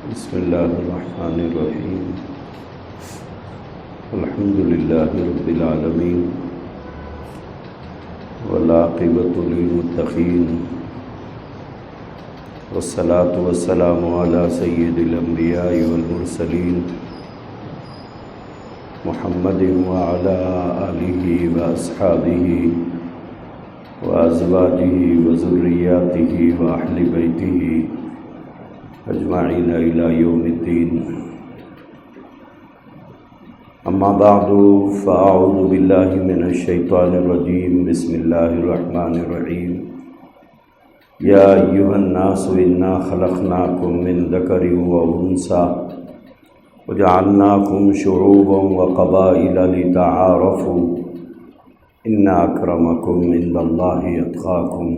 بسم اللہ الرحمن الرحیم الحمد للہ رب العالمین والعاقبۃ للمتقین والصلاة والسلام علی سید الانبیاء والمرسلین محمد وعلی آلہ واصحابہ وازواجہ وذریاتہ واہل بیتہ اجمعین الی یوم الدین اما بعد فاعوذ باللہ من الشیطان الرجیم بسم اللہ الرحمن الرحیم یا ایھا الناس انا خلقناکم من ذکر وانثی وجعلناکم شعوبا وقبائل لتعارفوا ان اکرمکم عند اللہ اتقاکم۔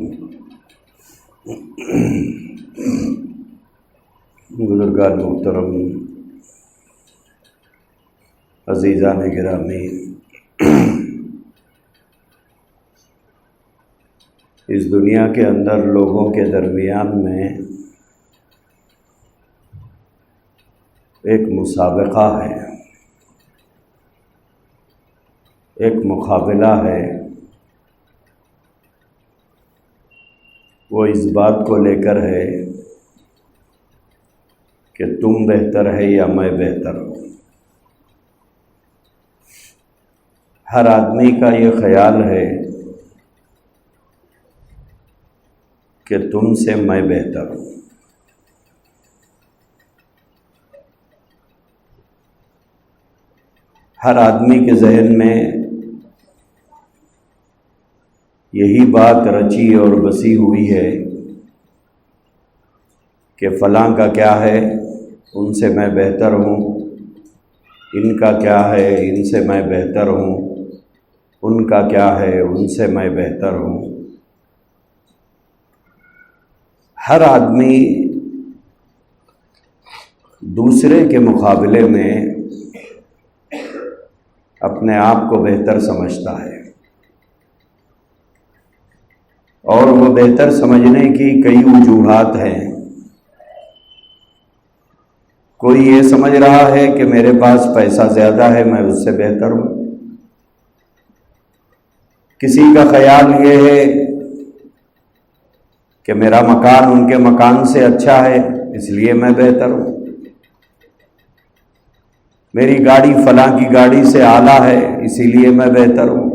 بزرگان محترم، عزیزان گرامی، اس دنیا کے اندر لوگوں کے درمیان میں ایک مسابقہ ہے، ایک مقابلہ ہے۔ وہ اس بات کو لے کر ہے کہ تم بہتر ہے یا میں بہتر ہوں۔ ہر آدمی کا یہ خیال ہے کہ تم سے میں بہتر ہوں۔ ہر آدمی کے ذہن میں یہی بات رچی اور بسی ہوئی ہے کہ فلاں کا کیا ہے، ان سے میں بہتر ہوں، ان کا کیا ہے، ان سے میں بہتر ہوں، ان کا کیا ہے، ان سے میں بہتر ہوں۔ ہر آدمی دوسرے کے مقابلے میں اپنے آپ کو بہتر سمجھتا ہے، اور وہ بہتر سمجھنے کی کئی وجوہات ہیں۔ کوئی یہ سمجھ رہا ہے کہ میرے پاس پیسہ زیادہ ہے، میں اس سے بہتر ہوں۔ کسی کا خیال یہ ہے کہ میرا مکان ان کے مکان سے اچھا ہے، اس لیے میں بہتر ہوں۔ میری گاڑی فلاں کی گاڑی سے اعلیٰ ہے، اسی لیے میں بہتر ہوں۔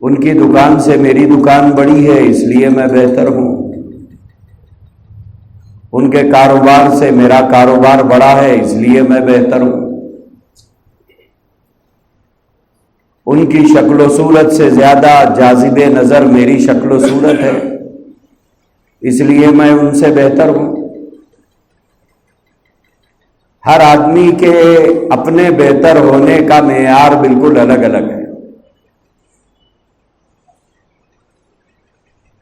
ان کی دکان سے میری دکان بڑی ہے، اس لیے میں بہتر ہوں۔ ان کے کاروبار سے میرا کاروبار بڑا ہے، اس لیے میں بہتر ہوں۔ ان کی شکل و صورت سے زیادہ جاذب نظر میری شکل و صورت ہے، اس لیے میں ان سے بہتر ہوں۔ ہر آدمی کے اپنے بہتر ہونے کا معیار بالکل الگ الگ ہے،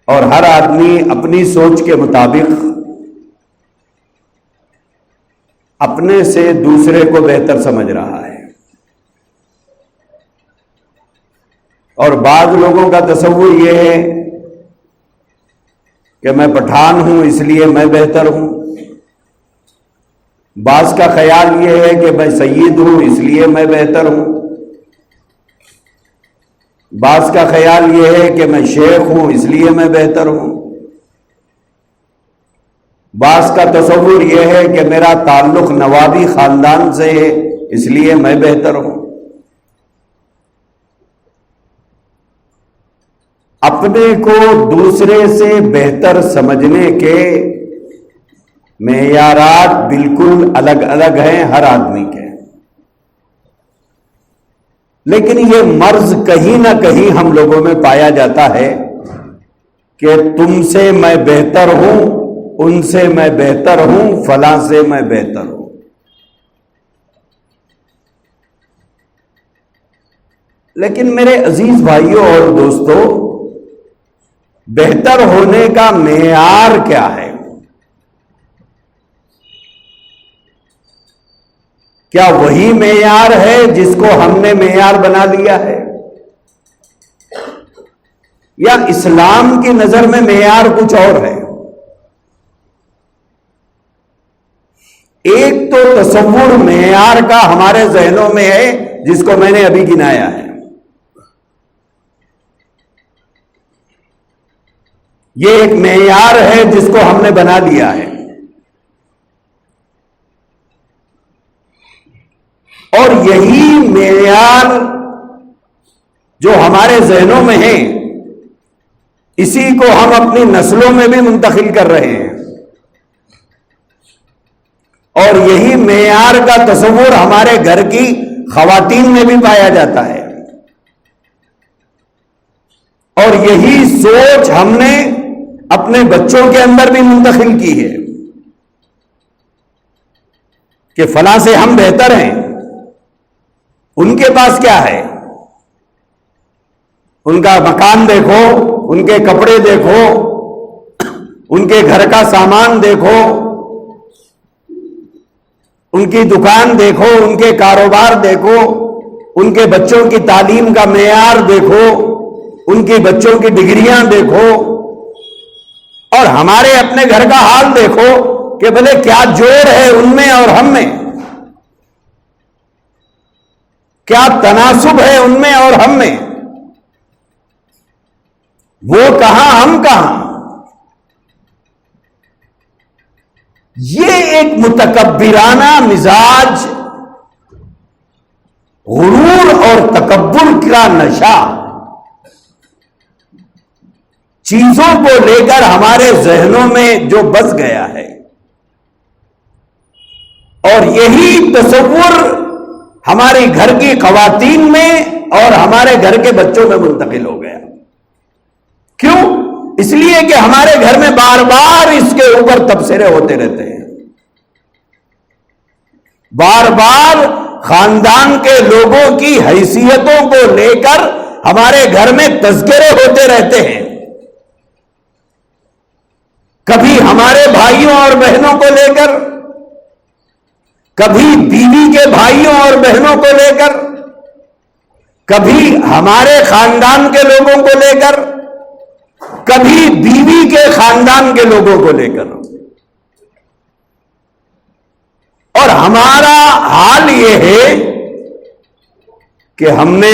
اور ہر آدمی اپنی سوچ کے مطابق اپنے سے دوسرے کو بہتر سمجھ رہا ہے۔ اور بعض لوگوں کا تصور یہ ہے کہ میں پٹھان ہوں، اس لیے میں بہتر ہوں۔ بعض کا خیال یہ ہے کہ میں سید ہوں، اس لیے میں بہتر ہوں۔ بعض کا خیال یہ ہے کہ میں شیخ ہوں، اس لیے میں بہتر ہوں۔ بعض کا تصور یہ ہے کہ میرا تعلق نوابی خاندان سے ہے، اس لیے میں بہتر ہوں۔ اپنے کو دوسرے سے بہتر سمجھنے کے معیارات بالکل الگ الگ ہیں ہر آدمی کے، لیکن یہ مرض کہیں نہ کہیں ہم لوگوں میں پایا جاتا ہے کہ تم سے میں بہتر ہوں، ان سے میں بہتر ہوں، فلاں سے میں بہتر ہوں۔ لیکن میرے عزیز بھائیوں اور دوستو، بہتر ہونے کا معیار کیا ہے؟ کیا وہی معیار ہے جس کو ہم نے معیار بنا لیا ہے؟ یا اسلام کی نظر میں معیار کچھ اور ہے؟ ایک تو تصور معیار کا ہمارے ذہنوں میں ہے جس کو میں نے ابھی گنایا ہے. یہ ایک معیار ہے جس کو ہم نے بنا لیا ہے, اور یہی معیار جو ہمارے ذہنوں میں ہے اسی کو ہم اپنی نسلوں میں بھی منتقل کر رہے ہیں, اور یہی معیار کا تصور ہمارے گھر کی خواتین میں بھی پایا جاتا ہے, اور یہی سوچ ہم نے اپنے بچوں کے اندر بھی منتقل کی ہے کہ فلاں سے ہم بہتر ہیں. ان کے پاس کیا ہے, ان کا مکان دیکھو, ان کے کپڑے دیکھو, ان کے گھر کا سامان دیکھو, ان کی دکان دیکھو, ان کے کاروبار دیکھو, ان کے بچوں کی تعلیم کا معیار دیکھو, ان کی بچوں کی ڈگریاں دیکھو, اور ہمارے اپنے گھر کا حال دیکھو کہ بھلے کیا جوڑ ہے ان میں اور ہم میں, کیا تناسب ہے ان میں اور ہم میں. وہ کہاں ہم کہاں. یہ ایک متکبرانہ مزاج, غرور اور تکبر کا نشہ چیزوں کو لے کر ہمارے ذہنوں میں جو بس گیا ہے, اور یہی تصور ہماری گھر کی خواتین میں اور ہمارے گھر کے بچوں میں منتقل ہو گیا. کیوں؟ اس لیے کہ ہمارے گھر میں بار بار اس کے اوپر تبصرے ہوتے رہتے ہیں, بار بار خاندان کے لوگوں کی حیثیتوں کو لے کر ہمارے گھر میں تذکرے ہوتے رہتے ہیں, کبھی ہمارے بھائیوں اور بہنوں کو لے کر, کبھی بیوی کے بھائیوں اور بہنوں کو لے کر, کبھی ہمارے خاندان کے لوگوں کو لے کر, کبھی بیوی کے خاندان کے لوگوں کو لے کر. اور ہمارا حال یہ ہے کہ ہم نے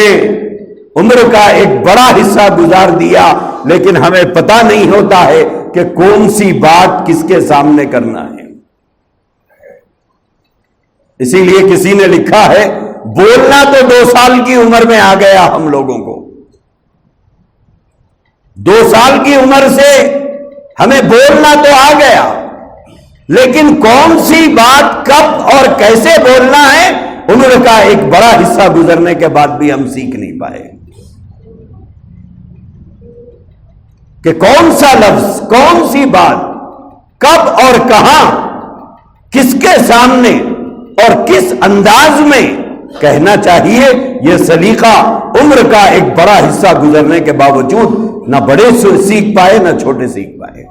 عمر کا ایک بڑا حصہ گزار دیا, لیکن ہمیں پتہ نہیں ہوتا ہے کہ کون سی بات کس کے سامنے کرنا ہے. اسی لیے کسی نے لکھا ہے بولنا تو 2 سال کی عمر میں آ گیا ہم لوگوں کو. 2 سال کی عمر سے ہمیں بولنا تو آ گیا, لیکن کون سی بات کب اور کیسے بولنا ہے عمر کا ایک بڑا حصہ گزرنے کے بعد بھی ہم سیکھ نہیں پائے کہ کون سا لفظ, کون سی بات, کب اور کہاں, کس کے سامنے اور کس انداز میں کہنا چاہیے. یہ سلیقہ عمر کا ایک بڑا حصہ گزرنے کے باوجود نہ بڑے سیکھ پائے نہ چھوٹے سیکھ پائے.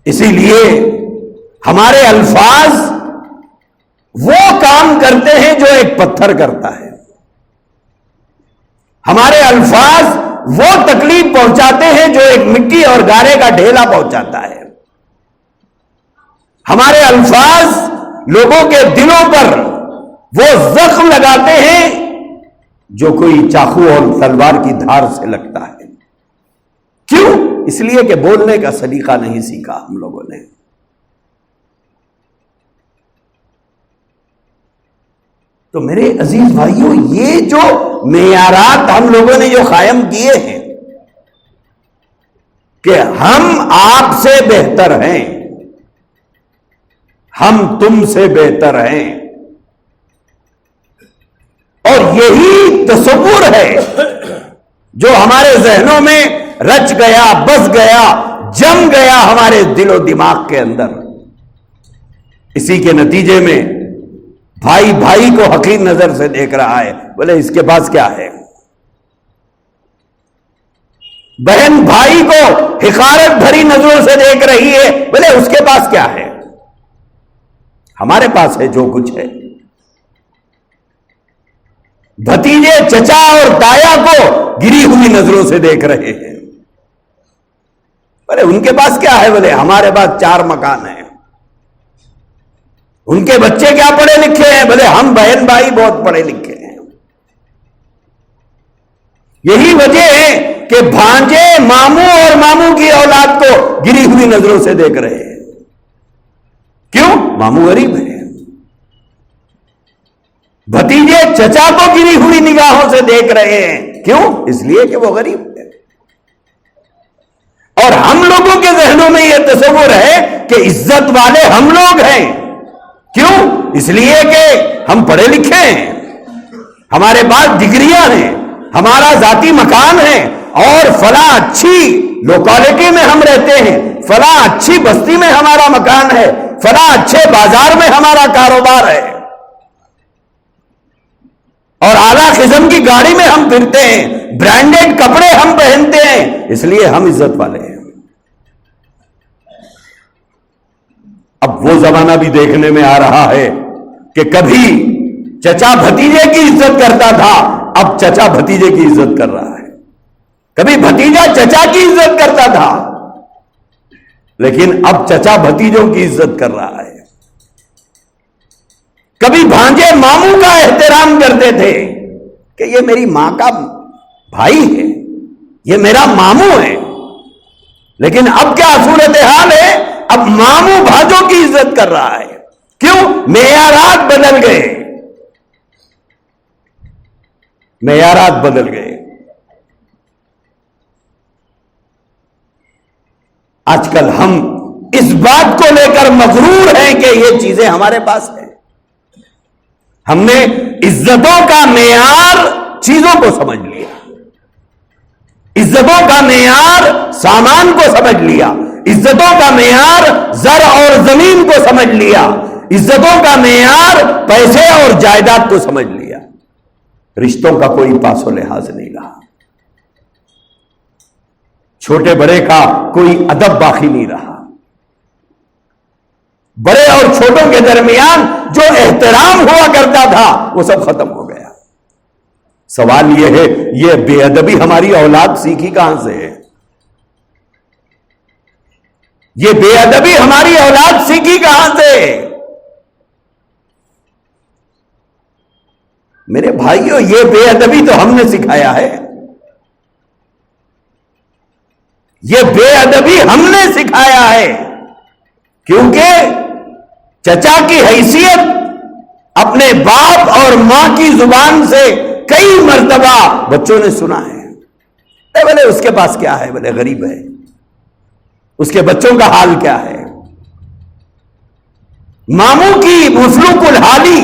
اسی لیے ہمارے الفاظ وہ کام کرتے ہیں جو ایک پتھر کرتا ہے, ہمارے الفاظ وہ تکلیف پہنچاتے ہیں جو ایک مٹی اور گارے کا ڈھیلا پہنچاتا ہے. ہمارے الفاظ لوگوں کے دلوں پر وہ زخم لگاتے ہیں جو کوئی چاقو اور تلوار کی دھار سے لگتا ہے. کیوں؟ اس لیے کہ بولنے کا سلیقہ نہیں سیکھا ہم لوگوں نے. تو میرے عزیز بھائیوں, یہ جو معیارات ہم لوگوں نے جو قائم کیے ہیں کہ ہم آپ سے بہتر ہیں, ہم تم سے بہتر ہیں, اور یہی تصور ہے جو ہمارے ذہنوں میں رچ گیا, بس گیا, جم گیا ہمارے دل و دماغ کے اندر. اسی کے نتیجے میں بھائی بھائی کو حقیر نظر سے دیکھ رہا ہے, بولے اس کے پاس کیا ہے. بہن بھائی کو حقارت بھری نظروں سے دیکھ رہی ہے, بولے اس کے پاس کیا ہے. ہمارے پاس ہے جو کچھ ہے. بھتیجے چچا اور تایا کو گری ہوئی نظروں سے دیکھ رہے ہیں. بولے ان کے پاس کیا ہے؟ بولے ہمارے پاس 4 مکان ہیں. ان کے بچے کیا پڑھے لکھے ہیں؟ بولے ہم بہن بھائی بہت پڑھے لکھے ہیں. یہی وجہ ہے کہ بھانجے ماموں اور ماموں کی اولاد کو گری ہوئی نظروں سے دیکھ رہے ہیں. کیوں؟ ماموں غریب ہے. بھتیجے چچا کو گری ہوئی نگاہوں سے دیکھ رہے ہیں. کیوں؟ اس لیے کہ وہ غریب ہے. اور ہم لوگوں کے ذہنوں میں یہ تصور ہے کہ عزت والے ہم لوگ ہیں. کیوں؟ اس لیے کہ ہم پڑھے لکھے ہیں, ہمارے پاس ڈگریاں ہیں, ہمارا ذاتی مکان ہے, اور فلاں اچھی لوکیلٹی میں ہم رہتے ہیں, فلاں اچھی بستی میں ہمارا مکان ہے, فلاں اچھے بازار میں ہمارا کاروبار ہے, اور اعلیٰ قسم کی گاڑی میں ہم پھرتے ہیں, برانڈڈ کپڑے ہم پہنتے ہیں, اس لیے ہم عزت والے ہیں. اب وہ زمانہ بھی دیکھنے میں آ رہا ہے کہ کبھی چچا بھتیجے کی عزت کرتا تھا, اب چچا بھتیجے کی عزت کر رہا ہے. کبھی بھتیجا چچا کی عزت کرتا تھا, لیکن اب چچا بھتیجوں کی عزت کر رہا ہے. کبھی بھانجے ماموں کا احترام کرتے تھے کہ یہ میری ماں کا بھائی ہے, یہ میرا ماموں ہے, لیکن اب کیا صورتحال ہے؟ اب ماموں بھانجوں کی عزت کر رہا ہے. کیوں؟ معیارات بدل گئے, معیارات بدل گئے. آج کل ہم اس بات کو لے کر مغرور ہیں کہ یہ چیزیں ہمارے پاس ہیں. ہم نے عزتوں کا معیار چیزوں کو سمجھ لیا, عزتوں کا معیار سامان کو سمجھ لیا, عزتوں کا معیار زر اور زمین کو سمجھ لیا, عزتوں کا معیار پیسے اور جائیداد کو سمجھ لیا. رشتوں کا کوئی پاس و لحاظ نہیں رہا, چھوٹے بڑے کا کوئی ادب باقی نہیں رہا. بڑے اور چھوٹوں کے درمیان جو احترام ہوا کرتا تھا وہ سب ختم ہو گیا. سوال یہ ہے, یہ بے ادبی ہماری اولاد سیکھی کہاں سے ہے؟ یہ بے ادبی ہماری اولاد سیکھی کہاں سے؟ میرے بھائیوں, یہ بے ادبی تو ہم نے سکھایا ہے, یہ بے ادبی ہم نے سکھایا ہے. کیونکہ چچا کی حیثیت اپنے باپ اور ماں کی زبان سے کئی مرتبہ بچوں نے سنا ہے. بولے اس کے پاس کیا ہے؟ بولے غریب ہے. اس کے بچوں کا حال کیا ہے؟ ماموں کی مفلوک الحالی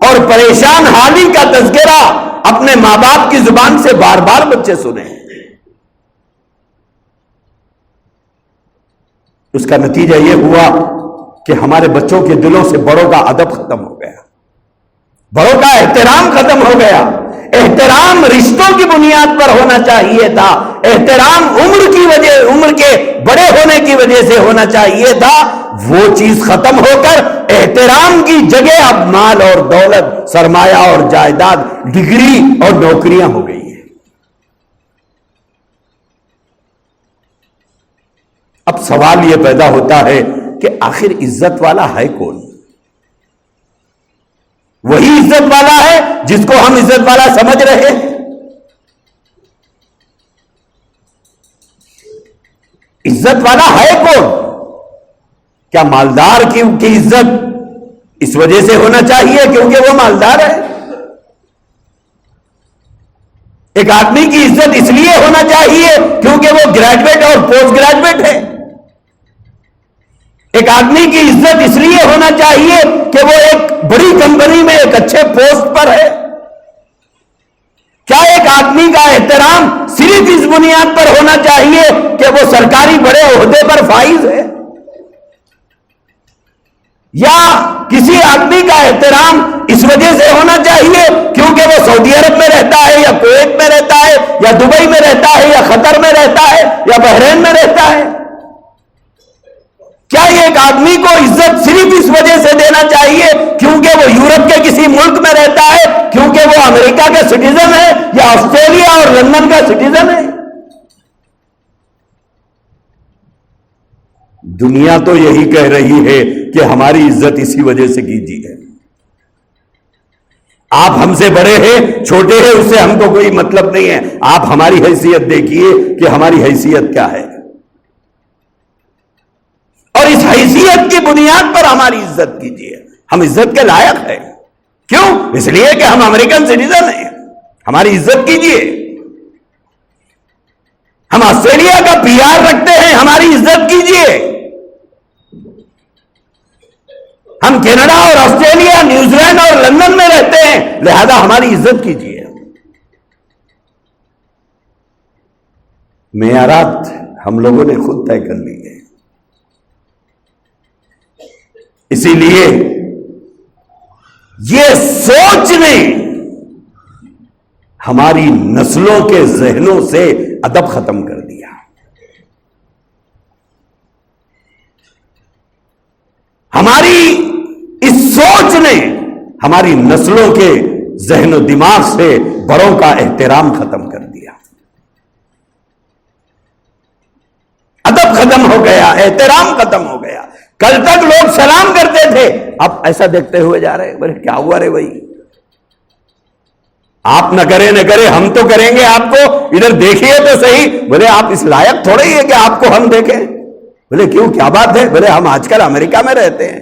اور پریشان حالی کا تذکرہ اپنے ماں باپ کی زبان سے بار بار بچے سنے. اس کا نتیجہ یہ ہوا کہ ہمارے بچوں کے دلوں سے بڑوں کا ادب ختم ہو گیا, بڑوں کا احترام ختم ہو گیا. احترام رشتوں کی بنیاد پر ہونا چاہیے تھا, احترام عمر کے بڑے ہونے کی وجہ سے ہونا چاہیے تھا. وہ چیز ختم ہو کر احترام کی جگہ اب مال اور دولت, سرمایہ اور جائیداد, ڈگری اور نوکریاں ہو گئی ہیں. اب سوال یہ پیدا ہوتا ہے کہ آخر عزت والا ہے کون؟ وہی عزت والا ہے جس کو ہم عزت والا سمجھ رہے ہیں. عزت والا ہے کون؟ کیا مالدار کی عزت اس وجہ سے ہونا چاہیے کیونکہ وہ مالدار ہے؟ ایک آدمی کی عزت اس لیے ہونا چاہیے کیونکہ وہ گریجویٹ اور پوسٹ گریجویٹ ہے؟ ایک آدمی کی عزت اس لیے ہونا چاہیے کہ وہ ایک بڑی کمپنی میں ایک اچھے پوسٹ پر ہے؟ کیا ایک آدمی کا احترام صرف اس بنیاد پر ہونا چاہیے کہ وہ سرکاری بڑے عہدے پر فائز ہے؟ یا کسی آدمی کا احترام اس وجہ سے ہونا چاہیے کیونکہ وہ سعودی عرب میں رہتا ہے, یا کویت میں رہتا ہے, یا دبئی میں رہتا ہے, یا قطر میں رہتا ہے, یا بحرین میں رہتا ہے؟ کیا ایک آدمی کو عزت صرف اس وجہ سے دینا چاہیے کیونکہ وہ یورپ کے کسی ملک میں رہتا ہے, کیونکہ وہ امریکہ کا سٹیزن ہے, یا آسٹریلیا اور لندن کا سٹیزن ہے؟ دنیا تو یہی کہہ رہی ہے کہ ہماری عزت اسی وجہ سے کیجیے. آپ ہم سے بڑے ہیں چھوٹے ہیں اس سے ہم کو کوئی مطلب نہیں ہے. آپ ہماری حیثیت دیکھیے کہ ہماری حیثیت کیا ہے, اور اس حیثیت کی بنیاد پر ہماری عزت کیجیے. ہم عزت کے لائق ہیں. کیوں؟ اس لیے کہ ہم امریکن سٹیزن ہیں. ہماری عزت کیجیے. ہم آسٹریلیا کا پی آر رکھتے ہیں, ہماری عزت کیجیے. ہم کینیڈا اور آسٹریلیا, نیوزی لینڈ اور لندن میں رہتے ہیں, لہذا ہماری عزت کیجیے. معیارات ہم لوگوں نے خود طے کر لی ہے. اسی لیے یہ سوچ نے ہماری نسلوں کے ذہنوں سے ادب ختم کر دیا. ہماری اس سوچ نے ہماری نسلوں کے ذہن و دماغ سے بڑوں کا احترام ختم کر دیا. ادب ختم ہو گیا, احترام ختم ہو گیا. کل تک لوگ سلام کرتے تھے, اب ایسا دیکھتے ہوئے جا رہے, بولے کیا ہوا رے بھائی, آپ نہ کرے ہم تو کریں گے آپ کو, ادھر دیکھیے تو صحیح. بولے آپ اس لائق تھوڑے ہی ہے کہ آپ کو ہم دیکھیں. بولے کیوں, کیا بات ہے؟ بولے ہم آج کل امریکہ میں رہتے ہیں.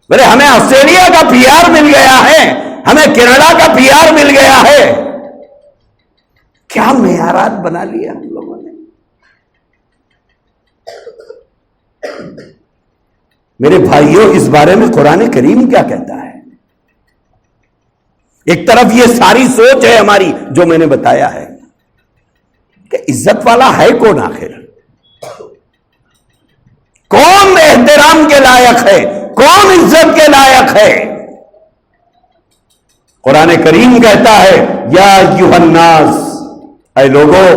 بولے ہمیں آسٹریلیا کا پی آر مل گیا ہے, ہمیں کینیڈا کا پی آر مل گیا ہے. کیا معیارات بنا لیا ہم لوگوں نے. میرے بھائیوں, اس بارے میں قرآن کریم کیا کہتا ہے؟ ایک طرف یہ ساری سوچ ہے ہماری جو میں نے بتایا ہے کہ عزت والا ہے کون آخر, کون احترام کے لائق ہے, کون عزت کے لائق ہے. قرآن کریم کہتا ہے یا ایھا الناس, اے لوگو,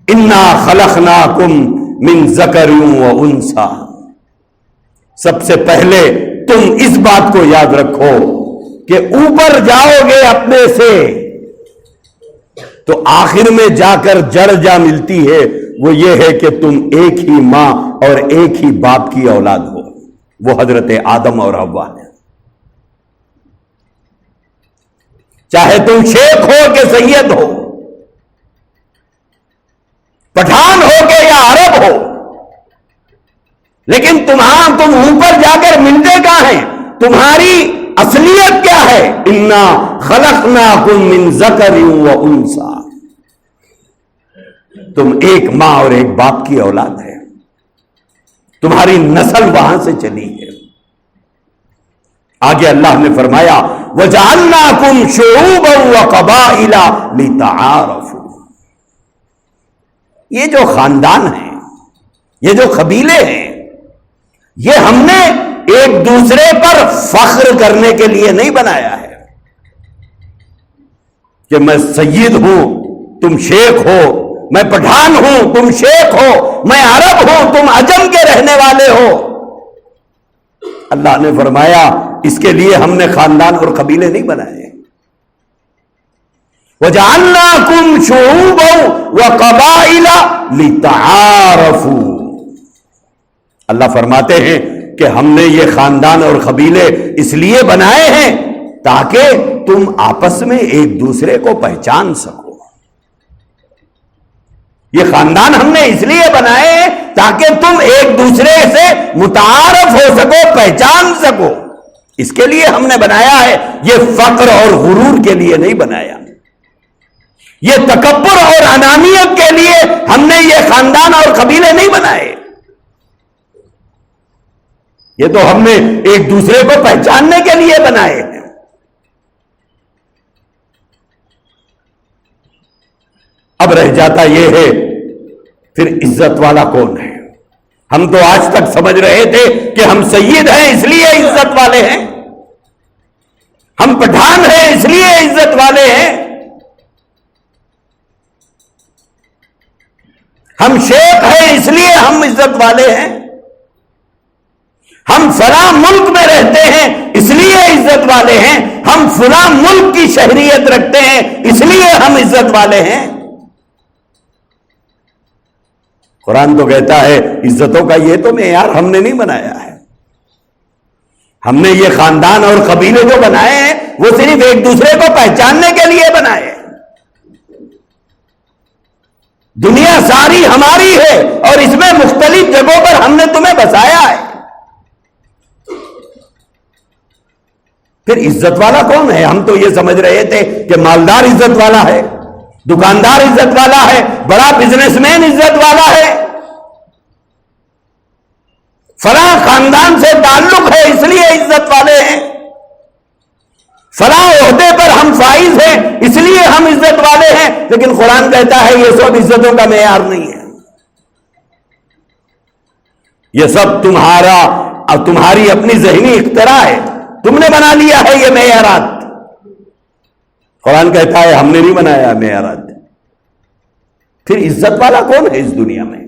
انا خلقناکم من ذکر و انثی. سب سے پہلے تم اس بات کو یاد رکھو کہ اوپر جاؤ گے اپنے سے تو آخر میں جا کر جڑ جا ملتی ہے, وہ یہ ہے کہ تم ایک ہی ماں اور ایک ہی باپ کی اولاد ہو. وہ حضرت آدم اور حوا ہے. چاہے تم شیخ ہو کہ سید ہو, پٹھان ہو کہ یا عرب ہو, لیکن تم اوپر جا کر ملتے کہاں ہیں؟ تمہاری اصلیت کیا ہے؟ انا خلقناکم من ذکر و انثی. تم ایک ماں اور ایک باپ کی اولاد ہے. تمہاری نسل وہاں سے چلی ہے. آگے اللہ نے فرمایا وَجَعَلْنَاكُمْ شُعُوبًا وَقَبَائِلَ لِتَعَارَفُوا. یہ جو خاندان ہیں, یہ جو قبیلے ہیں, یہ ہم نے ایک دوسرے پر فخر کرنے کے لیے نہیں بنایا ہے کہ میں سید ہوں تم شیخ ہو, میں پٹھان ہوں تم شیخ ہو, میں عرب ہوں تم عجم کے رہنے والے ہو. اللہ نے فرمایا اس کے لیے ہم نے خاندان اور قبیلے نہیں بنائے. وَجَعَلْنَاكُمْ شُعُوبًا وَقَبَائِلَ لِتَعَارَفُوا. اللہ فرماتے ہیں کہ ہم نے یہ خاندان اور قبیلے اس لیے بنائے ہیں تاکہ تم آپس میں ایک دوسرے کو پہچان سکو. یہ خاندان ہم نے اس لیے بنائے ہیں تاکہ تم ایک دوسرے سے متعارف ہو سکو, پہچان سکو. اس کے لیے ہم نے بنایا ہے, یہ فقر اور غرور کے لیے نہیں بنایا. یہ تکبر اور انانیت کے لیے ہم نے یہ خاندان اور قبیلے نہیں بنائے. یہ تو ہم نے ایک دوسرے کو پہچاننے کے لیے بنائے ہیں. اب رہ جاتا یہ ہے پھر عزت والا کون ہے. ہم تو آج تک سمجھ رہے تھے کہ ہم سید ہیں اس لیے عزت والے ہیں, ہم پٹھان ہیں اس لیے عزت والے ہیں, ہم شیخ ہیں اس لیے ہم عزت والے ہیں, ہم فلاں ملک میں رہتے ہیں اس لیے عزت والے ہیں, ہم فلاں ملک کی شہریت رکھتے ہیں اس لیے ہم عزت والے ہیں. قرآن تو کہتا ہے عزتوں کا یہ تو معیار ہم نے نہیں بنایا ہے. ہم نے یہ خاندان اور قبیلے جو بنائے ہیں وہ صرف ایک دوسرے کو پہچاننے کے لیے بنائے ہیں. دنیا ساری ہماری ہے اور اس میں مختلف جگہوں پر ہم نے تمہیں بسایا ہے. پھر عزت والا کون ہے؟ ہم تو یہ سمجھ رہے تھے کہ مالدار عزت والا ہے، دکاندار عزت والا ہے، بڑا بزنس مین عزت والا ہے، فلاں خاندان سے تعلق ہے اس لیے عزت والے ہیں، فلاں عہدے پر ہم فائز ہیں اس لیے ہم عزت والے ہیں. لیکن قرآن کہتا ہے یہ سب عزتوں کا معیار نہیں ہے. یہ سب تمہاری اپنی ذہنی اختراع ہے. تم نے بنا لیا ہے یہ معیارات. قرآن کہتا ہے ہم نے نہیں بنایا معیارات. پھر عزت والا کون ہے اس دنیا میں؟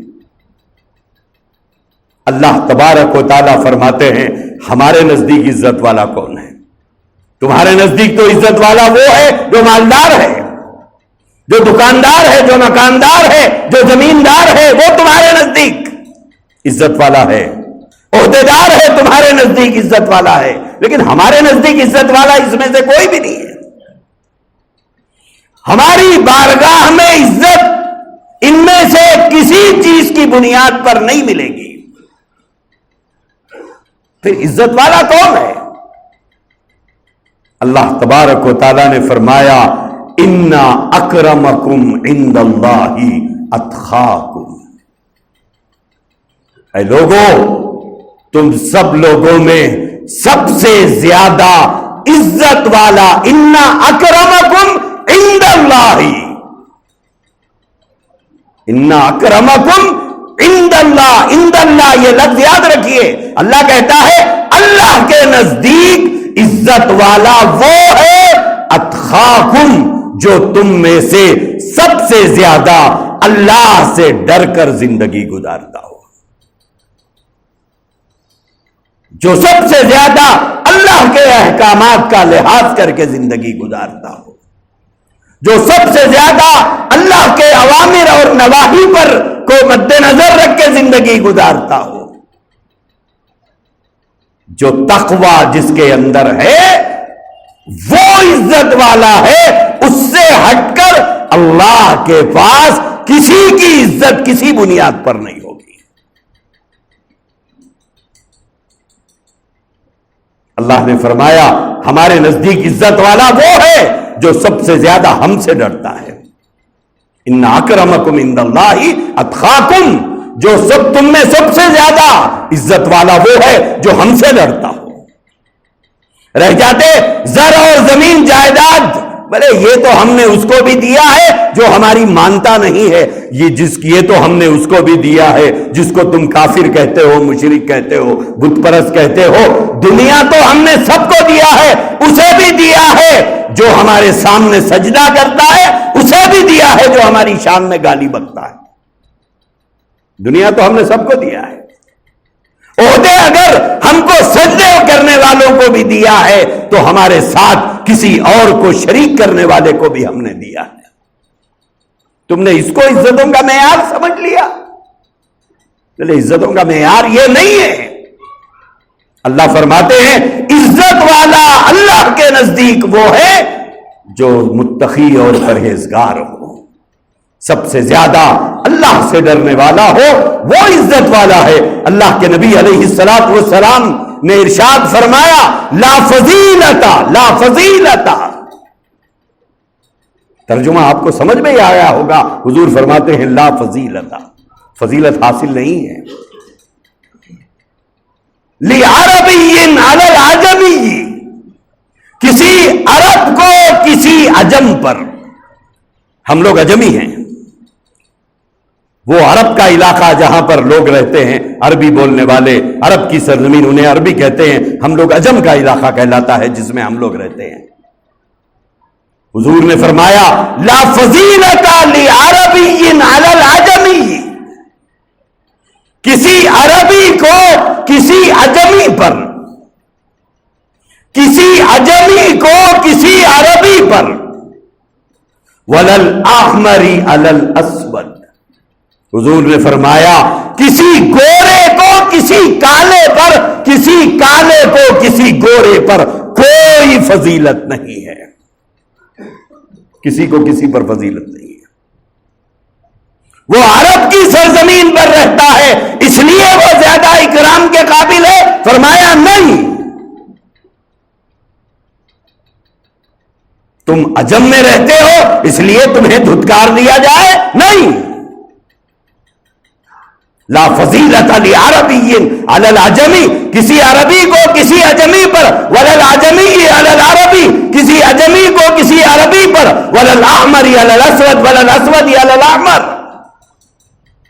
اللہ تبارک و تعالیٰ فرماتے ہیں ہمارے نزدیک عزت والا کون ہے؟ تمہارے نزدیک تو عزت والا وہ ہے جو مالدار ہے، جو دکاندار ہے، جو مکاندار ہے، جو زمیندار ہے، وہ تمہارے نزدیک عزت والا ہے. عہدے دار ہے تمہارے نزدیک عزت والا ہے. لیکن ہمارے نزدیک عزت والا اس میں سے کوئی بھی نہیں ہے. ہماری بارگاہ میں عزت ان میں سے کسی چیز کی بنیاد پر نہیں ملے گی. پھر عزت والا کون ہے؟ اللہ تبارک و تعالیٰ نے فرمایا اِنَّ أَكْرَمَكُمْ عِندَ اللَّهِ أَتْقَاكُمْ. اے لوگوں، تم سب لوگوں میں سب سے زیادہ عزت والا اِنَّ أَكْرَمَكُمْ عِندَ اللَّهِ، اِنَّ أَكْرَمَكُمْ عِندَ اللَّهِ. عند اللہ یہ لفظ یاد رکھیے. اللہ کہتا ہے اللہ کے نزدیک عزت والا وہ ہے اتقاکم، جو تم میں سے سب سے زیادہ اللہ سے ڈر کر زندگی گزارتا ہو، جو سب سے زیادہ اللہ کے احکامات کا لحاظ کر کے زندگی گزارتا ہو، جو سب سے زیادہ اللہ کے اوامر اور نواہی پر کو مد نظر رکھ کے زندگی گزارتا ہو، جو تقوی جس کے اندر ہے وہ عزت والا ہے. اس سے ہٹ کر اللہ کے پاس کسی کی عزت کسی بنیاد پر نہیں ہوگی. اللہ نے فرمایا ہمارے نزدیک عزت والا وہ ہے جو سب سے زیادہ ہم سے ڈرتا ہے. ان اکرمکم عند اللہ اتقاکم، جو سب تم میں سب سے زیادہ عزت والا وہ ہے جو ہم سے ڈرتا ہو. رہ جاتے زر اور زمین جائیداد، بلے یہ تو ہم نے اس کو بھی دیا ہے جو ہماری مانتا نہیں ہے، یہ تو ہم نے اس کو بھی دیا ہے جس کو تم کافر کہتے ہو، مشرک کہتے ہو، بت پرست کہتے ہو. دنیا تو ہم نے سب کو دیا ہے، اسے بھی دیا ہے جو ہمارے سامنے سجدہ کرتا ہے، اسے بھی دیا ہے جو ہماری شان میں گالی بکتا ہے. دنیا تو ہم نے سب کو دیا ہے. عہدے اگر ہم کو سجدے کرنے والوں کو بھی دیا ہے تو ہمارے ساتھ کسی اور کو شریک کرنے والے کو بھی ہم نے دیا ہے. تم نے اس کو عزتوں کا معیار سمجھ لیا. چلے عزتوں کا معیار یہ نہیں ہے. اللہ فرماتے ہیں عزت والا اللہ کے نزدیک وہ ہے جو متقی اور پرہیزگار ہو، سب سے زیادہ اللہ سے ڈرنے والا ہو، وہ عزت والا ہے. اللہ کے نبی علیہ السلام نے ارشاد فرمایا لا فضیلتا، لا فضیلتا. ترجمہ آپ کو سمجھ میں آیا ہوگا. حضور فرماتے ہیں لا فضیلتا، فضیلت حاصل نہیں ہے لعربی علی العجمی، کسی عرب کو کسی عجم پر. ہم لوگ عجمی ہیں، وہ عرب کا علاقہ جہاں پر لوگ رہتے ہیں، عربی بولنے والے، عرب کی سرزمین انہیں عربی کہتے ہیں. ہم لوگ عجم کا علاقہ کہلاتا ہے جس میں ہم لوگ رہتے ہیں. حضور نے فرمایا لا فضیلت لعربی علی العجمی، کسی عربی کو کسی عجمی پر، کسی عجمی کو کسی عربی پر، ولا الاحمر علی الاسود، حضور نے فرمایا کسی گورے کو کسی کالے پر، کسی کالے کو کسی گورے پر کوئی فضیلت نہیں ہے، کسی کو کسی پر فضیلت نہیں ہے۔ وہ عرب کی سرزمین پر رہتا ہے اس لیے وہ زیادہ اکرام کے قابل ہے؟ فرمایا نہیں۔ تم عجم میں رہتے ہو اس لیے تمہیں دھتکار دیا جائے؟ نہیں۔ لا فضیلت لعربی علی العجمی، کسی عربی کو کسی عجمی پر، ولا العجمی علی العربی، کسی عجمی کو کسی عربی پر، ولا الاحمر علی الاسود، ولا الاسود علی الاحمر،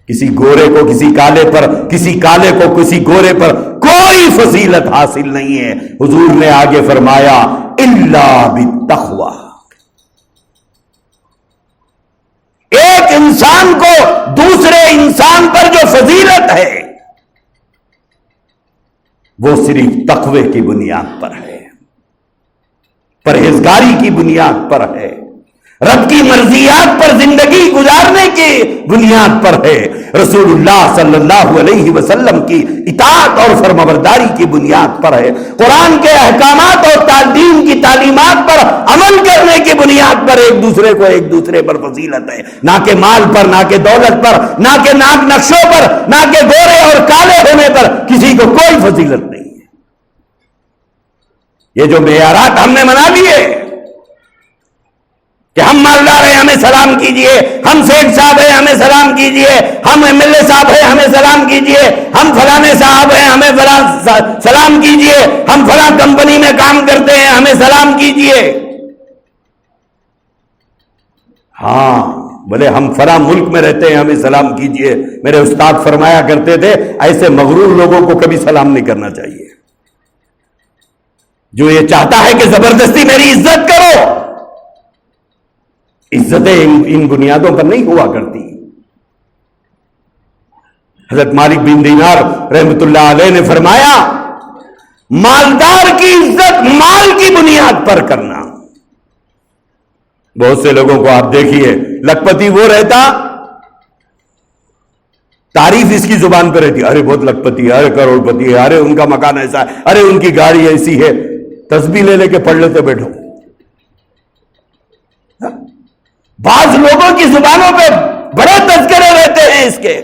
کسی گورے کو کسی کالے پر، کسی کالے کو کسی گورے پر کوئی فضیلت حاصل نہیں ہے۔ حضور نے آگے فرمایا الا بالتقوی، ایک انسان کو دوسرے انسان پر جو فضیلت ہے وہ صرف تقوی کی بنیاد پر ہے، پرہیزگاری کی بنیاد پر ہے، رب کی مرضیات پر زندگی گزارنے کی بنیاد پر ہے، رسول اللہ صلی اللہ علیہ وسلم کی اطاعت اور فرمانبرداری کی بنیاد پر ہے، قرآن کے احکامات اور تعلیم کی تعلیمات پر عمل کرنے کی بنیاد پر ایک دوسرے پر فضیلت ہے، نہ کہ مال پر، نہ کہ دولت پر، نہ کہ ناک نقشوں پر، نہ کہ گورے اور کالے ہونے پر کسی کو کوئی فضیلت نہیں ہے۔ یہ جو معیارات ہم نے بنا لیے کہ ہم مالدار ہیں ہمیں سلام کیجئے، ہم سیٹھ صاحب ہیں ہمیں سلام کیجئے، ہم ایم ایل اے صاحب ہیں ہمیں سلام کیجئے، ہم فلانے صاحب ہیں ہمیں فلاں سلام کیجئے، ہم فلاں کمپنی میں کام کرتے ہیں ہمیں سلام کیجئے، ہاں بولے ہم فلاں ملک میں رہتے ہیں ہمیں سلام کیجئے۔ میرے استاد فرمایا کرتے تھے ایسے مغرور لوگوں کو کبھی سلام نہیں کرنا چاہیے، جو یہ چاہتا ہے کہ زبردستی میری عزت کرو، عزتیں ان بنیادوں پر نہیں ہوا کرتی۔ حضرت مالک بن دینار رحمت اللہ علیہ نے فرمایا مالدار کی عزت مال کی بنیاد پر کرنا۔ بہت سے لوگوں کو آپ دیکھیے، لکھپتی وہ رہتا تعریف اس کی زبان پہ رہتی، ارے بہت لکھپتی ہے، ارے کروڑ پتی ہے، ارے ان کا مکان ایسا ہے، ارے ان کی گاڑی ایسی ہے، تسبیح لے لے کے پڑھ لیتے بیٹھو۔ بعض لوگوں کی زبانوں پہ بڑے تذکرے رہتے ہیں اس کے،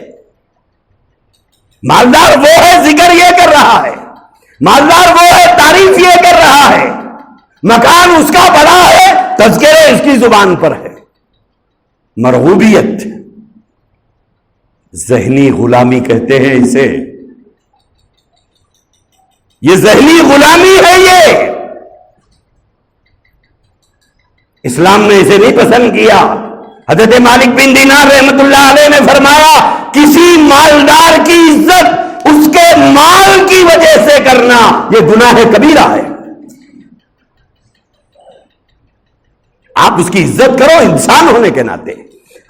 مالدار وہ ہے ذکر یہ کر رہا ہے، مالدار وہ ہے تعریف یہ کر رہا ہے، مکان اس کا بڑا ہے، تذکرے اس کی زبان پر ہے۔ مرغوبیت، ذہنی غلامی کہتے ہیں اسے، یہ ذہنی غلامی ہے، یہ اسلام نے اسے نہیں پسند کیا۔ حضرت مالک بن دینار رحمت اللہ علیہ نے فرمایا کسی مالدار کی عزت اس کے مال کی وجہ سے کرنا یہ گناہ کبیرہ ہے۔ آپ اس کی عزت کرو انسان ہونے کے ناطے،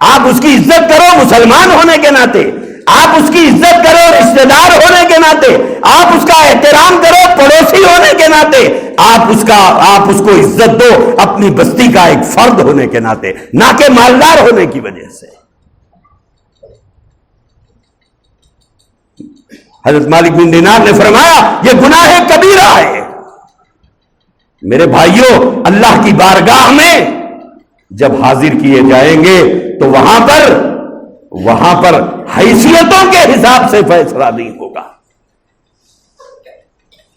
آپ اس کی عزت کرو مسلمان ہونے کے ناطے، آپ اس کی عزت کرو رشتہ دار ہونے کے ناطے، آپ اس کا احترام کرو پڑوسی ہونے کے ناطے، آپ اس کو عزت دو اپنی بستی کا ایک فرد ہونے کے ناطے، نہ کہ مالدار ہونے کی وجہ سے۔ حضرت مالک بن دینار نے فرمایا یہ گناہ کبیرہ ہے۔ میرے بھائیوں، اللہ کی بارگاہ میں جب حاضر کیے جائیں گے تو وہاں پر حیثیتوں کے حساب سے فیصلہ نہیں ہوگا،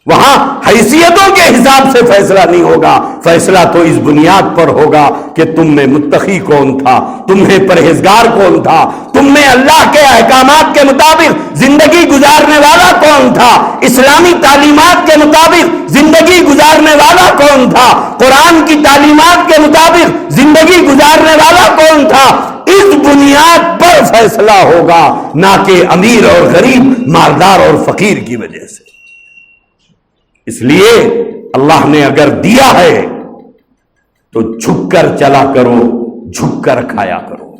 وہاں حیثیتوں کے حساب سے فیصلہ نہیں ہوگا، فیصلہ تو اس بنیاد پر ہوگا کہ تم میں متقی کون تھا، تم میں پرہیزگار کون تھا، تم میں اللہ کے احکامات کے مطابق زندگی گزارنے والا کون تھا، اسلامی تعلیمات کے مطابق زندگی گزارنے والا کون تھا، قرآن کی تعلیمات کے مطابق زندگی گزارنے والا کون تھا۔ اس بنیاد پر فیصلہ ہوگا، نہ کہ امیر اور غریب، مالدار اور فقیر کی وجہ سے۔ اس لیے اللہ نے اگر دیا ہے تو جھک کر چلا کرو، جھک کر کھایا کرو،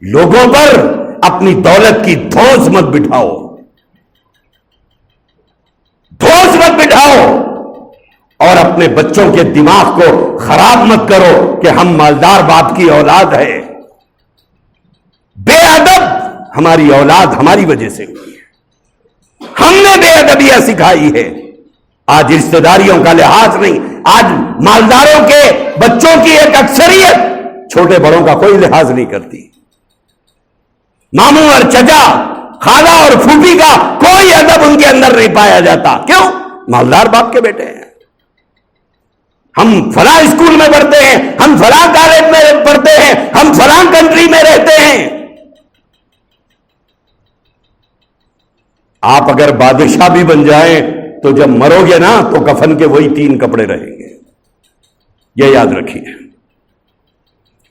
لوگوں پر اپنی دولت کی دھوس مت بٹھاؤ، دھوس مت بٹھاؤ، اور اپنے بچوں کے دماغ کو خراب مت کرو کہ ہم مالدار باپ کی اولاد ہے۔ بے ادب ہماری اولاد ہماری وجہ سے ہوئی ہے، ہم نے بے ادبیاں سکھائی ہے۔ آج رشتہ داریوں کا لحاظ نہیں، آج مالداروں کے بچوں کی ایک اکثریت چھوٹے بڑوں کا کوئی لحاظ نہیں کرتی، ماموں اور چچا، خالہ اور پھوپھی کا کوئی ادب ان کے اندر نہیں پایا جاتا۔ کیوں؟ مالدار باپ کے بیٹے ہیں، ہم فلاں اسکول میں پڑھتے ہیں، ہم فلاں کالج میں پڑھتے ہیں، ہم فلاں کنٹری میں رہتے ہیں۔ آپ اگر بادشاہ بھی بن جائیں تو جب مرو گے نا تو کفن کے وہی 3 کپڑے رہیں گے، یہ یاد رکھیے۔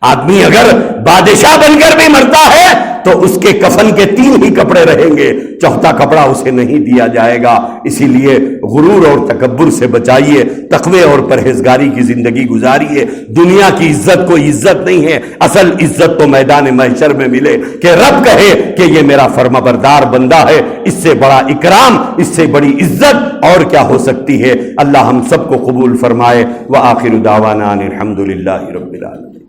آدمی اگر بادشاہ بن کر بھی مرتا ہے تو اس کے کفن کے 3 ہی کپڑے رہیں گے، چوتھا کپڑا اسے نہیں دیا جائے گا۔ اسی لیے غرور اور تکبر سے بچائیے، تقوی اور پرہیزگاری کی زندگی گزاریے۔ دنیا کی عزت کوئی عزت نہیں ہے، اصل عزت تو میدان محشر میں ملے کہ رب کہے کہ یہ میرا فرمانبردار بندہ ہے۔ اس سے بڑا اکرام، اس سے بڑی عزت اور کیا ہو سکتی ہے؟ اللہ ہم سب کو قبول فرمائے۔ وآخر دعوانا ان الحمد للہ رب العالمین۔